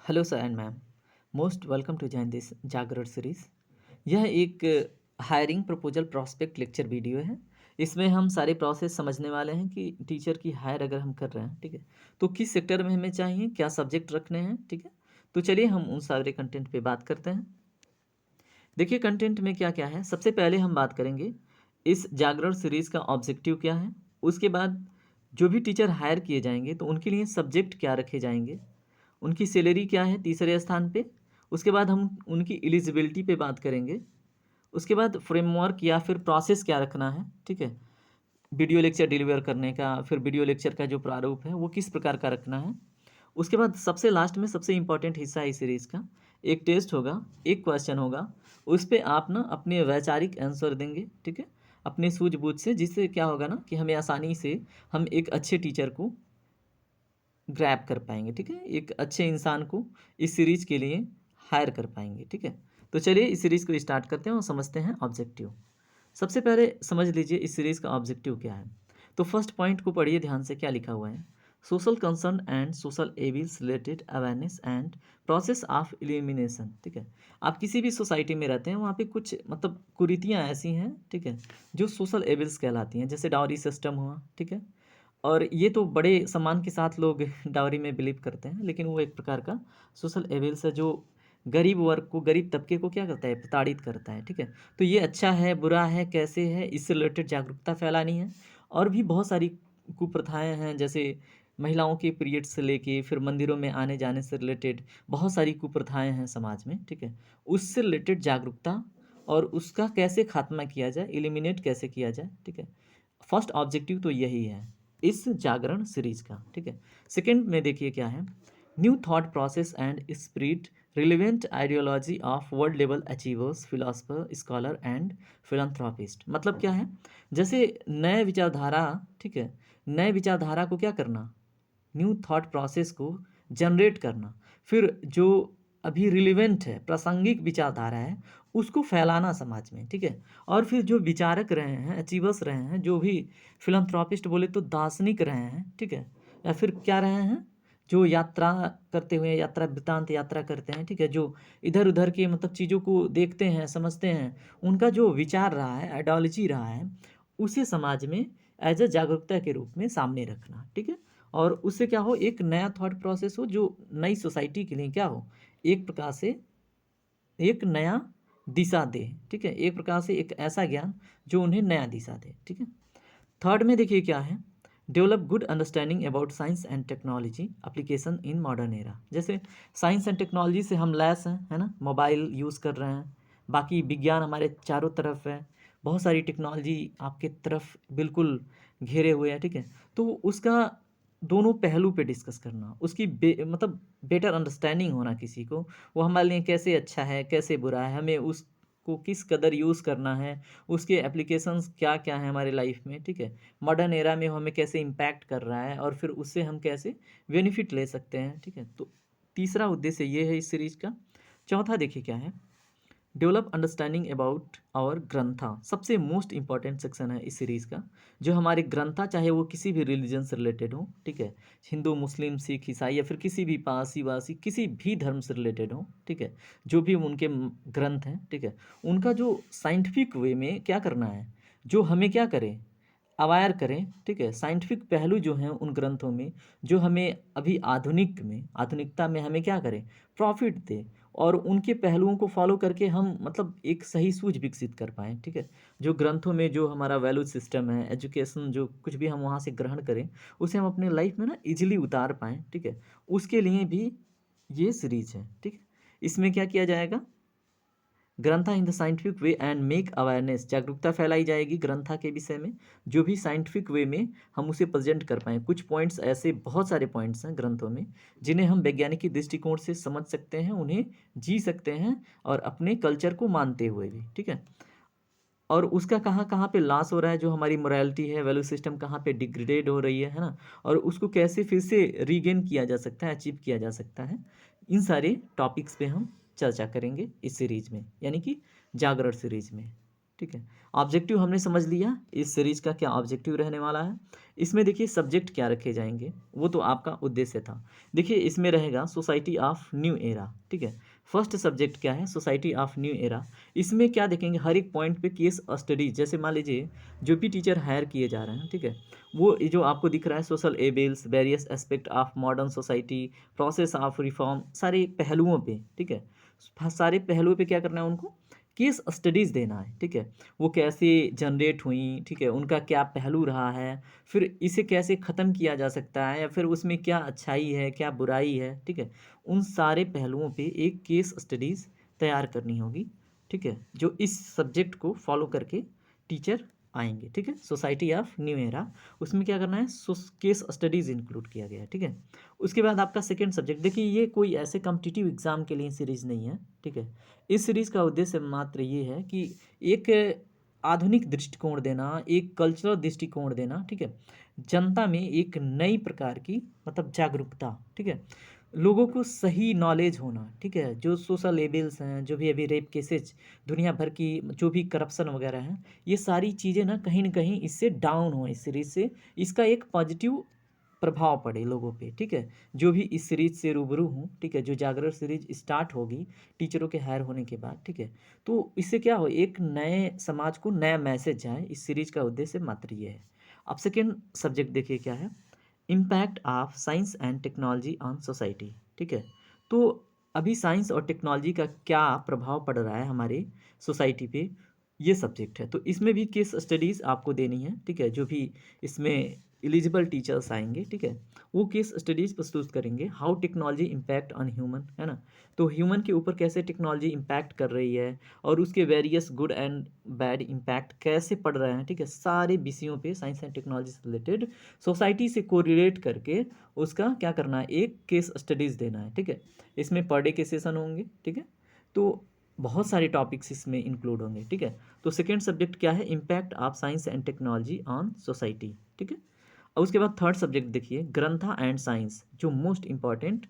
Hello sir and ma'am, most welcome to join this Jagran series. यह एक hiring proposal prospect lecture video है। इसमें हम सारे प्रोसेस समझने वाले हैं कि टीचर की हायर अगर हम कर रहे हैं, ठीक है, तो किस सेक्टर में हमें चाहिए, क्या सब्जेक्ट रखने हैं, ठीक है। तो चलिए हम उन सारे कंटेंट पे बात करते हैं। देखिए कंटेंट में क्या क्या है। सबसे पहले हम बात करेंगे इस जागरण सीरीज़ का ऑब्जेक्टिव क्या है। उसके बाद जो भी टीचर हायर किए जाएंगे तो उनके लिए सब्जेक्ट क्या रखे जाएंगे, उनकी सैलरी क्या है तीसरे स्थान पे। उसके बाद हम उनकी एलिजिबिलिटी पे बात करेंगे। उसके बाद फ्रेमवर्क या फिर प्रोसेस क्या रखना है, ठीक है, वीडियो लेक्चर डिलीवर करने का। फिर वीडियो लेक्चर का जो प्रारूप है वो किस प्रकार का रखना है। उसके बाद सबसे लास्ट में सबसे इम्पॉर्टेंट हिस्सा है इस सीरीज़ का, एक टेस्ट होगा, एक क्वेश्चन होगा। उस पर आप ना अपने वैचारिक आंसर देंगे, ठीक है, अपने सूझबूझ से, जिससे क्या होगा ना कि हमें आसानी से हम एक अच्छे टीचर को ग्रैब कर पाएंगे, ठीक है, एक अच्छे इंसान को इस सीरीज के लिए हायर कर पाएंगे, ठीक है। तो चलिए इस सीरीज़ को स्टार्ट करते हैं और समझते हैं ऑब्जेक्टिव। सबसे पहले समझ लीजिए इस सीरीज़ का ऑब्जेक्टिव क्या है। तो फर्स्ट पॉइंट को पढ़िए ध्यान से, क्या लिखा हुआ है। Social concern and social evils related awareness and process of illumination, ठीक है। आप किसी भी सोसाइटी में रहते हैं, वहाँ पे कुछ मतलब कुरीतियाँ ऐसी हैं, ठीक है, जो सोशल एविल्स कहलाती हैं, जैसे डाउरी सिस्टम हुआ, ठीक है। और ये तो बड़े सम्मान के साथ लोग डाउरी में बिलीव करते हैं, लेकिन वो एक प्रकार का सोशल एविल्स है जो गरीब वर्ग को, गरीब तबके को क्या करता है, प्रताड़ित करता है, ठीक है। तो ये अच्छा है बुरा है कैसे है, इससे रिलेटेड जागरूकता फैलानी है। और भी बहुत सारी कुप्रथाएं हैं, जैसे महिलाओं के पीरियड से लेके फिर मंदिरों में आने जाने से रिलेटेड बहुत सारी कुप्रथाएं हैं समाज में, ठीक है। उससे रिलेटेड जागरूकता और उसका कैसे खात्मा किया जाए, एलिमिनेट कैसे किया जाए, ठीक है। फर्स्ट ऑब्जेक्टिव तो यही है इस जागरण सीरीज का, ठीक है। सेकंड में देखिए क्या है, new thought process and spirit relevant ideology of world level achievers philosopher scholar and philanthropist. मतलब क्या है, जैसे नए विचारधारा, ठीक है, नए विचारधारा को क्या करना, न्यू थॉट प्रोसेस को जनरेट करना। फिर जो अभी रिलेवेंट है, प्रासंगिक विचारधारा है, उसको फैलाना समाज में, ठीक है। और फिर जो विचारक रहे हैं, अचीवर्स रहे हैं, जो भी फिलंथ्रोपिस्ट बोले तो दार्शनिक रहे हैं, ठीक है, या फिर क्या रहे हैं, जो यात्रा करते हुए, यात्रा वृत्तांत यात्रा करते हैं, ठीक है, जो इधर उधर के मतलब चीज़ों को देखते हैं समझते हैं, उनका जो विचार रहा है, आइडियोलॉजी रहा है, उसे समाज में एज अ जागरूकता के रूप में सामने रखना, ठीक है। और उससे क्या हो, एक नया थॉट प्रोसेस हो जो नई सोसाइटी के लिए क्या हो, एक प्रकार से एक नया दिशा दे, ठीक है, एक प्रकार से एक ऐसा ज्ञान जो उन्हें नया दिशा दे, ठीक है। थर्ड में देखिए क्या है, develop good understanding about science and technology application in modern era. जैसे साइंस एंड टेक्नोलॉजी से हम लैस हैं, है ना, मोबाइल यूज़ कर रहे हैं, बाकी विज्ञान हमारे चारों तरफ है, बहुत सारी टेक्नोलॉजी आपके तरफ बिल्कुल घेरे हुए हैं, ठीक है। तो उसका दोनों पहलू पे डिस्कस करना, उसकी मतलब बेटर अंडरस्टैंडिंग होना किसी को, वो हमारे लिए कैसे अच्छा है कैसे बुरा है, हमें उसको किस कदर यूज़ करना है, उसके एप्लीकेशंस क्या क्या हैं हमारे लाइफ में, ठीक है, मॉडर्न एरा में वो हमें कैसे इम्पैक्ट कर रहा है और फिर उससे हम कैसे बेनिफिट ले सकते हैं, ठीक है। तो तीसरा उद्देश्य ये है इस सीरीज का। चौथा देखिए क्या है, डेवलप अंडरस्टैंडिंग अबाउट आवर ग्रंथा। सबसे मोस्ट इंपॉर्टेंट सेक्शन है इस सीरीज़ का, जो हमारे ग्रंथा, चाहे वो किसी भी रिलीजन से रिलेटेड हो, ठीक है, हिंदू मुस्लिम सिख ईसाई या फिर किसी भी पारसी वासी किसी भी धर्म से रिलेटेड हो, ठीक है, जो भी उनके ग्रंथ हैं, ठीक है, उनका जो साइंटिफिक वे में क्या करना है, जो हमें क्या करें, अवायर करें, ठीक है, साइंटिफिक पहलू जो हैं उन ग्रंथों में, जो हमें अभी आधुनिकता में हमें क्या करें, प्रॉफिट दे, और उनके पहलुओं को फॉलो करके हम मतलब एक सही सूझ विकसित कर पाएँ, ठीक है। जो ग्रंथों में जो हमारा वैल्यू सिस्टम है, एजुकेशन जो कुछ भी हम वहाँ से ग्रहण करें, उसे हम अपने लाइफ में ना ईज़िली उतार पाएँ, ठीक है। उसके लिए भी ये सीरीज़ है, ठीक है। इसमें क्या किया जाएगा, Grantha in the scientific way and make awareness, जागरूकता फैलाई जाएगी ग्रंथा के विषय में, जो भी साइंटिफिक वे में हम उसे प्रेजेंट कर पाएँ। कुछ पॉइंट्स ऐसे, बहुत सारे पॉइंट्स हैं ग्रंथों में जिन्हें हम वैज्ञानिक दृष्टिकोण से समझ सकते हैं, उन्हें जी सकते हैं, और अपने कल्चर को मानते हुए भी, ठीक है। और उसका कहाँ कहाँ पे लॉस हो रहा है, जो हमारी मोरालिटी है, वैल्यू सिस्टम कहाँ पे डिग्रेडेड हो रही है ना, और उसको कैसे फिर से रीगेन किया जा सकता है, अचीव किया जा सकता है। इन सारे टॉपिक्स पे हम चर्चा करेंगे इस सीरीज में, यानी कि जागरण सीरीज में। ठीक है। ऑब्जेक्टिव हमने समझ लिया, इस सीरीज़ का क्या ऑब्जेक्टिव रहने वाला है। इसमें देखिए सब्जेक्ट क्या रखे जाएँगे, वो तो आपका उद्देश्य था। देखिए इसमें रहेगा सोसाइटी ऑफ न्यू एरा, ठीक है। फर्स्ट सब्जेक्ट क्या है? Society of new era. इसमें क्या देखेंगे, हर एक पॉइंट पे केस स्टडीज़, जैसे मान लीजिए जो भी टीचर हायर किए जा रहे हैं, ठीक है। वो ये जो आपको दिख रहा है social evils, various aspect of modern society, process of reform, सारे पहलुओं पे, ठीक है। सारे पहलुओं पे क्या करना है उनको? केस स्टडीज़ देना है, ठीक है। वो कैसे जनरेट हुई, ठीक है, उनका क्या पहलू रहा है, फिर इसे कैसे ख़त्म किया जा सकता है, या फिर उसमें क्या अच्छाई है, क्या बुराई है, ठीक है। उन सारे पहलुओं पे एक केस स्टडीज़ तैयार करनी होगी, ठीक है, जो इस सब्जेक्ट को फॉलो करके टीचर आएँगे, ठीक है। सोसाइटी ऑफ न्यू एरा, उसमें क्या करना है, केस स्टडीज़ इंक्लूड किया गया है, ठीक है। उसके बाद आपका सेकंड सब्जेक्ट, देखिए ये कोई ऐसे कॉम्पिटिटिव एग्ज़ाम के लिए सीरीज़ नहीं है, ठीक है। इस सीरीज़ का उद्देश्य मात्र ये है कि एक आधुनिक दृष्टिकोण देना, एक कल्चरल दृष्टिकोण देना, ठीक है। जनता में एक नई प्रकार की मतलब जागरूकता, ठीक है। लोगों को सही नॉलेज होना, ठीक है। जो सोशल लेबल्स हैं, जो भी अभी रेप केसेज़ दुनिया भर की जो भी करप्शन वगैरह हैं, ये सारी चीज़ें ना कहीं न कहीं इससे डाउन हों, इस सीरीज़ से। इसका एक पॉजिटिव प्रभाव पड़े लोगों पे, ठीक है। जो भी इस सीरीज़ से रूबरू हों, ठीक है, जो जागरण सीरीज़ स्टार्ट होगी टीचरों के हायर होने के बाद, ठीक है। तो इससे क्या हो, एक नए समाज को नया मैसेज जाए, इस सीरीज़ का उद्देश्य मात्र ये है। अब सेकंड सब्जेक्ट देखिए क्या है, impact of science and technology on society, ठीक है। तो अभी साइंस और टेक्नोलॉजी का क्या प्रभाव पड़ रहा है हमारे सोसाइटी पे, ये सब्जेक्ट है। तो इसमें भी केस स्टडीज़ आपको देनी है, ठीक है। जो भी इसमें एलिजिबल टीचर्स आएँगे, ठीक है, वो केस स्टडीज़ प्रस्तुत करेंगे, how technology impact on human, है ना? तो ह्यूमन के ऊपर कैसे टेक्नोलॉजी इम्पैक्ट कर रही है, और उसके various good and bad impact कैसे पड़ रहे हैं, ठीक है। सारे विषयों पे साइंस एंड टेक्नोलॉजी से रिलेटेड सोसाइटी से कोरिलेट करके उसका क्या करना है, एक केस स्टडीज़ देना है, ठीक है। इसमें पर डे के सेशन होंगे, ठीक है। तो बहुत सारे टॉपिक्स इसमें इंक्लूड होंगे, ठीक है। तो सेकंड सब्जेक्ट क्या है, impact of science and technology on society, ठीक है। और उसके बाद थर्ड सब्जेक्ट देखिए, ग्रंथा एंड साइंस, जो मोस्ट इम्पॉर्टेंट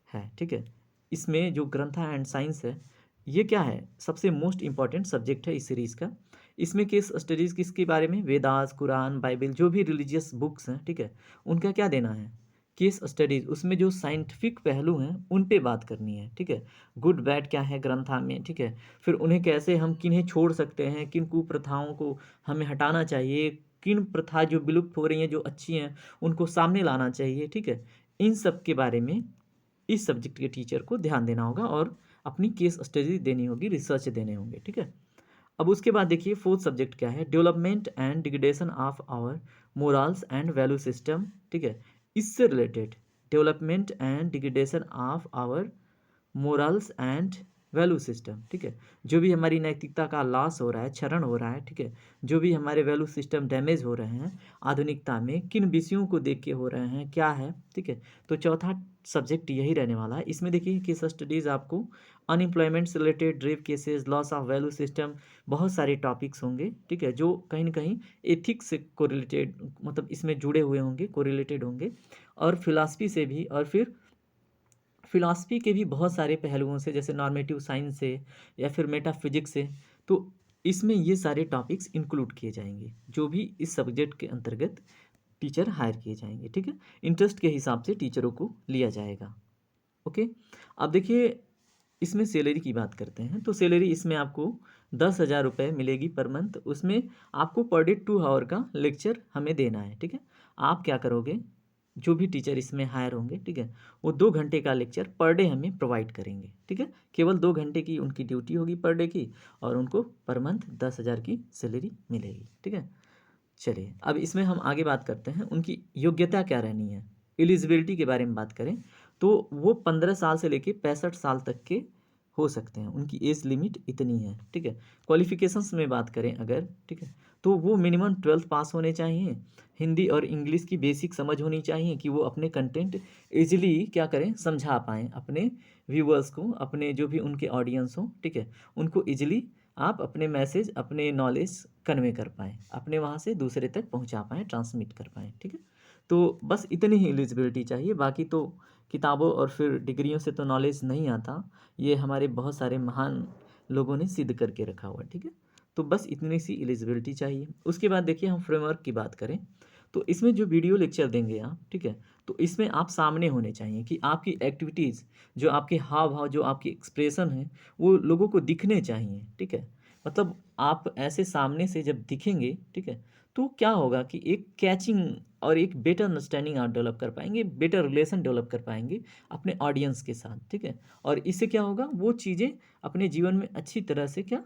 है, ठीक है। इसमें जो ग्रंथा एंड साइंस है, ये क्या है, सबसे मोस्ट इम्पॉर्टेंट सब्जेक्ट है इस सीरीज़ का। इसमें केस स्टडीज़ किसके बारे में, वेदास, कुरान, बाइबल, जो भी रिलीजियस बुक्स हैं, ठीक है, उनका क्या देना है, केस स्टडीज़। उसमें जो साइंटिफिक पहलू हैं उन पे बात करनी है, ठीक है। गुड बैड क्या है ग्रंथा में, ठीक है। फिर उन्हें कैसे हम किन्हें छोड़ सकते हैं, किन कुप्रथाओं को हमें हटाना चाहिए, किन प्रथा जो विलुप्त हो रही हैं जो अच्छी हैं उनको सामने लाना चाहिए, ठीक है। इन सब के बारे में इस सब्जेक्ट के टीचर को ध्यान देना होगा, और अपनी केस स्टडी देनी होगी, रिसर्च देने होंगे, ठीक है। अब उसके बाद देखिए फोर्थ सब्जेक्ट क्या है, development and degradation of our morals and value system, ठीक है। इससे related development and degradation of our morals and value system, ठीक है। जो भी हमारी नैतिकता का लॉस हो रहा है, क्षरण हो रहा है, ठीक है। जो भी हमारे वैल्यू सिस्टम डैमेज हो रहे हैं आधुनिकता में, किन विषयों को देख के हो रहे हैं, क्या है, ठीक है। तो चौथा सब्जेक्ट यही रहने वाला है। इसमें देखिए केस स्टडीज़ आपको अनएम्प्लॉयमेंट से related, rape cases, loss of value system, बहुत सारे टॉपिक्स होंगे, ठीक है, जो कहीं न कहीं एथिक्स से कोरिलेटेड, मतलब इसमें जुड़े हुए होंगे, कोरिलेटेड होंगे, और फिलॉसफी से भी, और फिर फिलॉसफी के भी बहुत सारे पहलुओं से, जैसे नॉर्मेटिव साइंस से या फिर मेटाफिजिक्स से। तो इसमें ये सारे टॉपिक्स इंक्लूड किए जाएंगे, जो भी इस सब्जेक्ट के अंतर्गत टीचर हायर किए जाएंगे, ठीक है। इंटरेस्ट के हिसाब से टीचरों को लिया जाएगा। ओके। अब देखिए इसमें सैलरी की बात करते हैं, तो सैलरी इसमें आपको 10,000 रुपये मिलेगी पर मंथ। उसमें आपको पर डे 2 आवर का लेक्चर हमें देना है, ठीक है। आप क्या करोगे, जो भी टीचर इसमें हायर होंगे, ठीक है, वो 2 घंटे का लेक्चर पर डे हमें प्रोवाइड करेंगे, ठीक है। केवल 2 घंटे की उनकी ड्यूटी होगी पर डे की, और उनको पर मंथ 10,000 की सैलरी मिलेगी, ठीक है। चलिए अब इसमें हम आगे बात करते हैं, उनकी योग्यता क्या रहनी है। एलिजिबिलिटी के बारे में बात करें तो वो 15 साल से लेके 65 साल तक के हो सकते हैं, उनकी एज लिमिट इतनी है, ठीक है। क्वालिफिकेशंस में बात करें अगर, ठीक है, तो वो मिनिमम 12th पास होने चाहिए, हिंदी और इंग्लिश की बेसिक समझ होनी चाहिए, कि वो अपने कंटेंट ईजिली क्या करें, समझा पाएँ अपने व्यूअर्स को, अपने जो भी उनके ऑडियंस हो, ठीक है, उनको ईजिली आप अपने मैसेज, अपने नॉलेज कन्वे कर पाएँ, अपने वहाँ से दूसरे तक पहुँचा पाएँ, ट्रांसमिट कर पाएँ, ठीक है। तो बस इतनी ही एलिजिबिलिटी चाहिए, बाकी तो किताबों और फिर डिग्रियों से तो नॉलेज नहीं आता, ये हमारे बहुत सारे महान लोगों ने सिद्ध करके रखा हुआ है, ठीक है। तो बस इतनी सी एलिजिबिलिटी चाहिए। उसके बाद देखिए हम फ्रेमवर्क की बात करें, तो इसमें जो वीडियो लेक्चर देंगे आप, ठीक है? तो इसमें आप सामने होने चाहिए कि आपकी एक्टिविटीज़, जो आपके हाव-भाव, जो आपकी एक्सप्रेशन है, वो लोगों को दिखने चाहिए, ठीक है? मतलब आप ऐसे सामने से जब दिखेंगे, ठीक है? तो क्या होगा कि एक कैचिंग और एक बेटर अंडरस्टैंडिंग आप डेवलप कर पाएँगे, बेटर रिलेशन डेवलप कर पाएँगे अपने ऑडियंस के साथ, ठीक है? और इससे क्या होगा, वो चीज़ें अपने जीवन में अच्छी तरह से क्या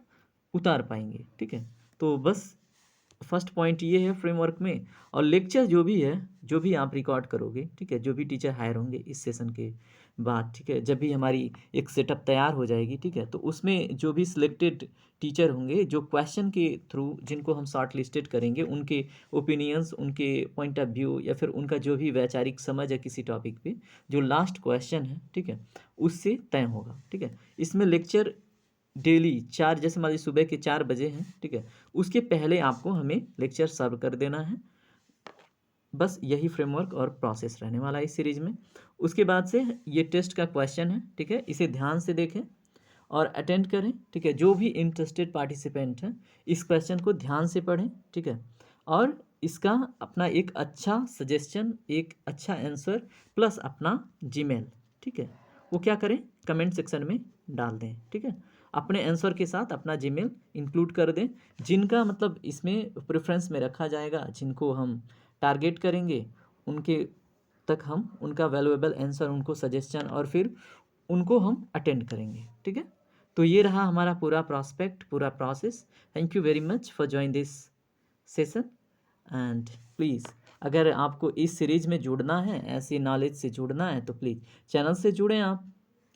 उतार पाएँगे, ठीक है? तो बस फर्स्ट पॉइंट ये है फ्रेमवर्क में। और लेक्चर जो भी है, जो भी आप रिकॉर्ड करोगे, ठीक है? जो भी टीचर हायर होंगे इस सेशन के बाद, ठीक है? जब भी हमारी एक सेटअप तैयार हो जाएगी, ठीक है? तो उसमें जो भी सिलेक्टेड टीचर होंगे, जो क्वेश्चन के थ्रू जिनको हम शॉर्ट लिस्टेड करेंगे, उनके ओपिनियंस, उनके पॉइंट ऑफ व्यू या फिर उनका जो भी वैचारिक समझ है किसी टॉपिक पे, जो लास्ट क्वेश्चन है, ठीक है? उससे तय होगा, ठीक है? इसमें लेक्चर डेली 4, जैसे मान लीजिए सुबह के 4 बजे हैं, ठीक है? उसके पहले आपको हमें लेक्चर सर्व कर देना है। बस यही फ्रेमवर्क और प्रोसेस रहने वाला है इस सीरीज़ में। उसके बाद से ये टेस्ट का क्वेश्चन है, ठीक है? इसे ध्यान से देखें और अटेंड करें, ठीक है? जो भी इंटरेस्टेड पार्टिसिपेंट हैं, इस क्वेश्चन को ध्यान से पढ़ें, ठीक है? और इसका अपना एक अच्छा सजेशन, एक अच्छा आंसर प्लस अपना जीमेल, ठीक है? वो क्या करें, कमेंट सेक्शन में डाल दें, ठीक है? अपने आंसर के साथ अपना जीमेल इंक्लूड कर दें। जिनका मतलब इसमें प्रेफ़रेंस में रखा जाएगा, जिनको हम टारगेट करेंगे, उनके तक हम उनका वैल्यूएबल आंसर, उनको सजेशन और फिर उनको हम अटेंड करेंगे, ठीक है? तो ये रहा हमारा पूरा प्रॉस्पेक्ट, पूरा process. Thank you very much for join this session and please, अगर आपको इस सीरीज़ में जुड़ना है, ऐसी नॉलेज से जुड़ना है, तो प्लीज़ चैनल से जुड़ें आप।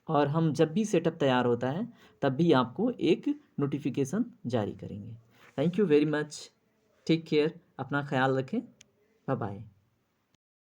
और हम जब भी सेटअप तैयार होता है, तब भी आपको एक नोटिफिकेशन जारी करेंगे। Thank you very much. Take care, अपना ख्याल रखें। Bye bye.